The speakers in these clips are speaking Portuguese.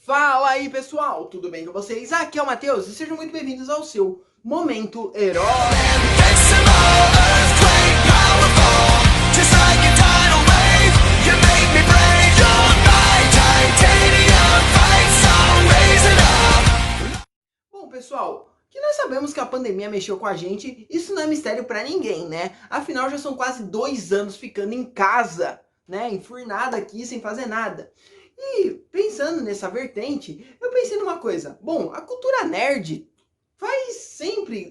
Fala aí pessoal, tudo bem com vocês? Aqui é o Matheus e sejam muito bem-vindos ao seu Momento Herói. Bom pessoal, que nós sabemos que a pandemia mexeu com a gente, isso não é mistério pra ninguém, né? Afinal já são quase 2 anos ficando em casa, né? Enfurnada aqui sem fazer nada. E pensando nessa vertente, eu pensei numa coisa. Bom, a cultura nerd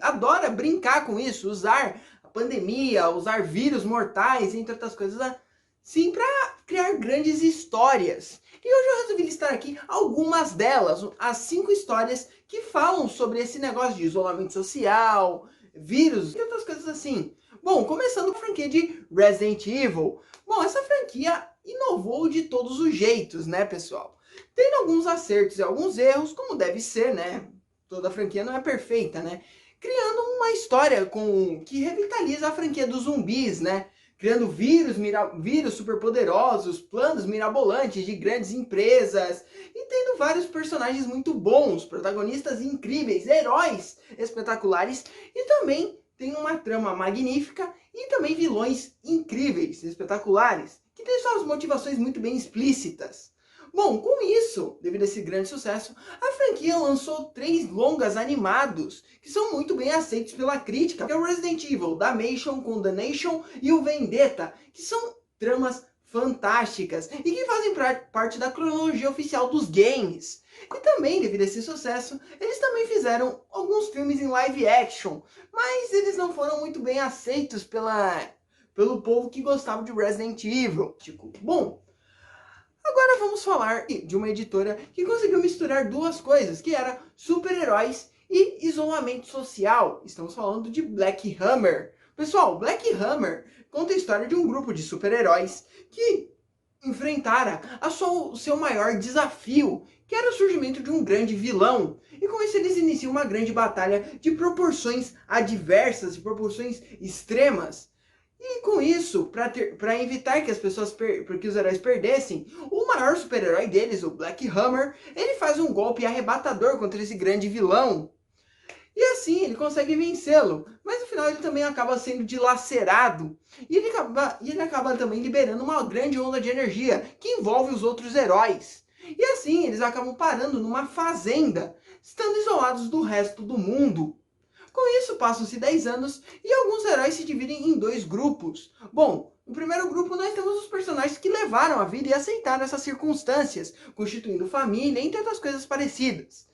adora brincar com isso, usar a pandemia, usar vírus mortais, entre outras coisas, sim, para criar grandes histórias. E hoje eu resolvi listar aqui algumas delas, as 5 histórias que falam sobre esse negócio de isolamento social, vírus e outras coisas assim. Bom, começando com a franquia de Resident Evil. Bom, essa franquia inovou de todos os jeitos, né, pessoal? Tendo alguns acertos e alguns erros, como deve ser, né? Toda franquia não é perfeita, né? Criando uma história que revitaliza a franquia dos zumbis, né? Criando vírus superpoderosos, planos mirabolantes de grandes empresas e tendo vários personagens muito bons, protagonistas incríveis, heróis espetaculares e também tem uma trama magnífica e também vilões incríveis, espetaculares, que têm suas motivações muito bem explícitas. Bom, com isso, devido a esse grande sucesso, a franquia lançou 3 longas animados, que são muito bem aceitos pela crítica, que é o Resident Evil, Damnation, Condemnation e o Vendetta, que são tramas fantásticas e que fazem parte da cronologia oficial dos games. E também, devido a esse sucesso, eles também fizeram alguns filmes em live action, mas eles não foram muito bem aceitos pelo povo que gostava de Resident Evil. Bom, agora vamos falar de uma editora que conseguiu misturar duas coisas, que era super-heróis e isolamento social. Estamos falando de Black Hammer. Pessoal, Black Hammer conta a história de um grupo de super-heróis que enfrentara o seu maior desafio, que era o surgimento de um grande vilão. E com isso eles iniciam uma grande batalha de proporções adversas, de proporções extremas. E com isso, para evitar que que os heróis perdessem, o maior super-herói deles, o Black Hammer, ele faz um golpe arrebatador contra esse grande vilão. E assim ele consegue vencê-lo, mas no final ele também acaba sendo dilacerado. E ele acaba também liberando uma grande onda de energia que envolve os outros heróis. E assim eles acabam parando numa fazenda, estando isolados do resto do mundo. Com isso, passam-se 10 anos e alguns heróis se dividem em 2 grupos. Bom, no primeiro grupo nós temos os personagens que levaram a vida e aceitaram essas circunstâncias, constituindo família, entre outras coisas parecidas.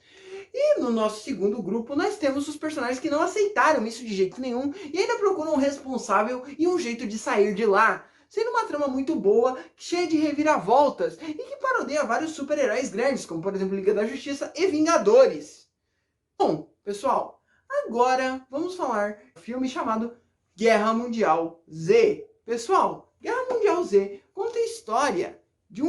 E no nosso segundo grupo nós temos os personagens que não aceitaram isso de jeito nenhum e ainda procuram um responsável e um jeito de sair de lá. Sendo uma trama muito boa, cheia de reviravoltas e que parodia vários super-heróis grandes, como por exemplo Liga da Justiça e Vingadores. Bom, pessoal, agora vamos falar de um filme chamado Guerra Mundial Z. Pessoal, Guerra Mundial Z conta a história de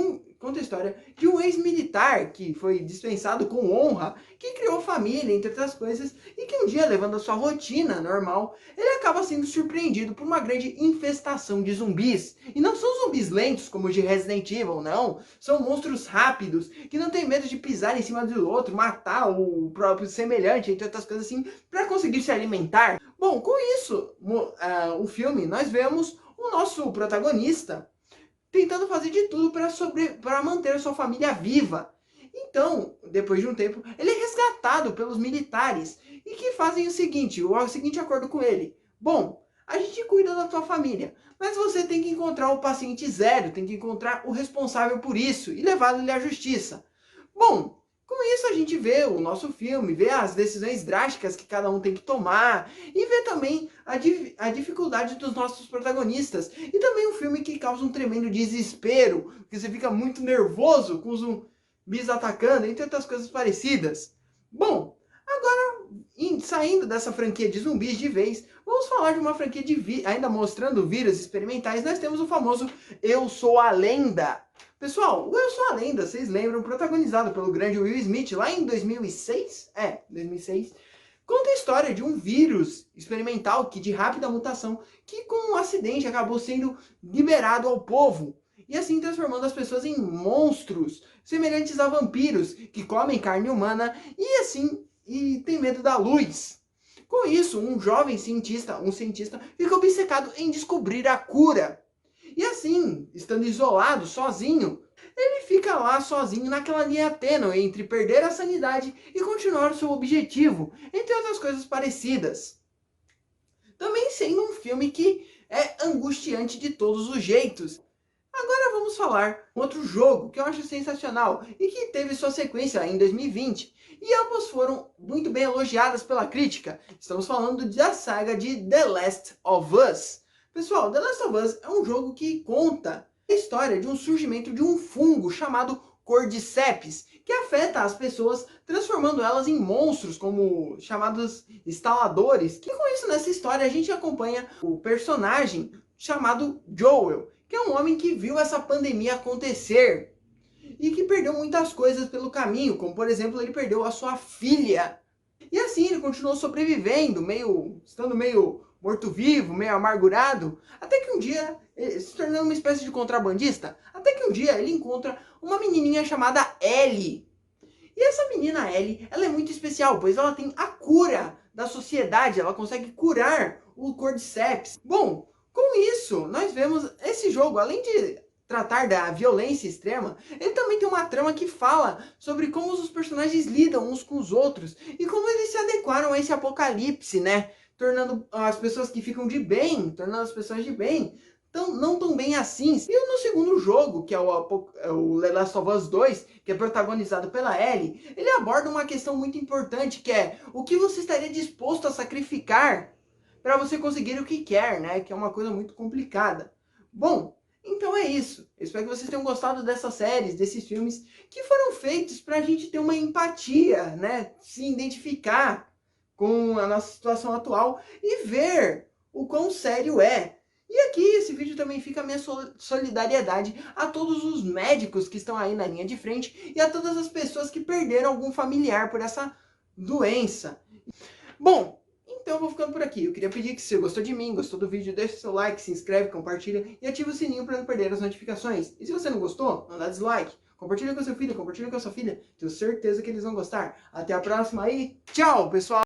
um ex-militar que foi dispensado com honra, que criou família, entre outras coisas, e que um dia, levando a sua rotina normal, ele acaba sendo surpreendido por uma grande infestação de zumbis. E não são zumbis lentos como os de Resident Evil, não. São monstros rápidos, que não tem medo de pisar em cima do outro, matar o próprio semelhante, entre outras coisas assim, para conseguir se alimentar. Bom, com isso, o filme, nós vemos o nosso protagonista tentando fazer de tudo para manter a sua família viva. Então, depois de um tempo, ele é resgatado pelos militares e que fazem o seguinte acordo com ele. Bom, a gente cuida da tua família, mas você tem que encontrar o paciente zero, tem que encontrar o responsável por isso e levá-lo à justiça. Bom, com isso a gente vê o nosso filme, vê as decisões drásticas que cada um tem que tomar e vê também a dificuldade dos nossos protagonistas. E também um filme que causa um tremendo desespero, porque você fica muito nervoso com os zumbis atacando, entre outras coisas parecidas. Bom, agora saindo dessa franquia de zumbis de vez, vamos falar de uma franquia ainda mostrando vírus experimentais. Nós temos o famoso Eu Sou a Lenda. Pessoal, o Eu Sou a Lenda, vocês lembram, protagonizado pelo grande Will Smith lá em 2006? 2006. Conta a história de um vírus experimental de rápida mutação que com um acidente acabou sendo liberado ao povo. E assim transformando as pessoas em monstros semelhantes a vampiros que comem carne humana e tem medo da luz. Com isso, um cientista, fica obcecado em descobrir a cura. E assim, estando isolado, sozinho, ele fica lá sozinho naquela linha tênue entre perder a sanidade e continuar o seu objetivo, entre outras coisas parecidas. Também sendo um filme que é angustiante de todos os jeitos. Agora vamos falar outro jogo que eu acho sensacional e que teve sua sequência em 2020 e ambas foram muito bem elogiadas pela crítica. Estamos falando da saga de The Last of Us. Pessoal, The Last of Us é um jogo que conta a história de um surgimento de um fungo chamado Cordyceps, que afeta as pessoas, transformando elas em monstros, como chamados instaladores. E com isso, nessa história, a gente acompanha o personagem chamado Joel, que é um homem que viu essa pandemia acontecer e que perdeu muitas coisas pelo caminho, como por exemplo, ele perdeu a sua filha. E assim ele continuou sobrevivendo, estando meio morto-vivo, meio amargurado, até que um dia, se tornando uma espécie de contrabandista, até que um dia ele encontra uma menininha chamada Ellie. E essa menina Ellie, ela é muito especial, pois ela tem a cura da sociedade, ela consegue curar o Cordyceps. Bom, com isso, nós vemos esse jogo, além de tratar da violência extrema, ele também tem uma trama que fala sobre como os personagens lidam uns com os outros e como eles se adequaram a esse apocalipse, né? Tornando as pessoas que ficam de bem, tornando as pessoas de bem, não tão bem assim. E no segundo jogo, que é o The Last of Us 2, que é protagonizado pela Ellie, ele aborda uma questão muito importante, que é o que você estaria disposto a sacrificar para você conseguir o que quer, né? Que é uma coisa muito complicada. Bom, então é isso. Eu espero que vocês tenham gostado dessas séries, desses filmes, que foram feitos para a gente ter uma empatia, né? Se identificar com a nossa situação atual e ver o quão sério é. E aqui, esse vídeo também fica a minha solidariedade a todos os médicos que estão aí na linha de frente e a todas as pessoas que perderam algum familiar por essa doença. Bom, então eu vou ficando por aqui. Eu queria pedir que se você gostou de mim, gostou do vídeo, deixa seu like, se inscreve, compartilha e ativa o sininho para não perder as notificações. E se você não gostou, não dá dislike. Compartilha com seu filho, compartilha com a sua filha. Tenho certeza que eles vão gostar. Até a próxima e tchau, pessoal!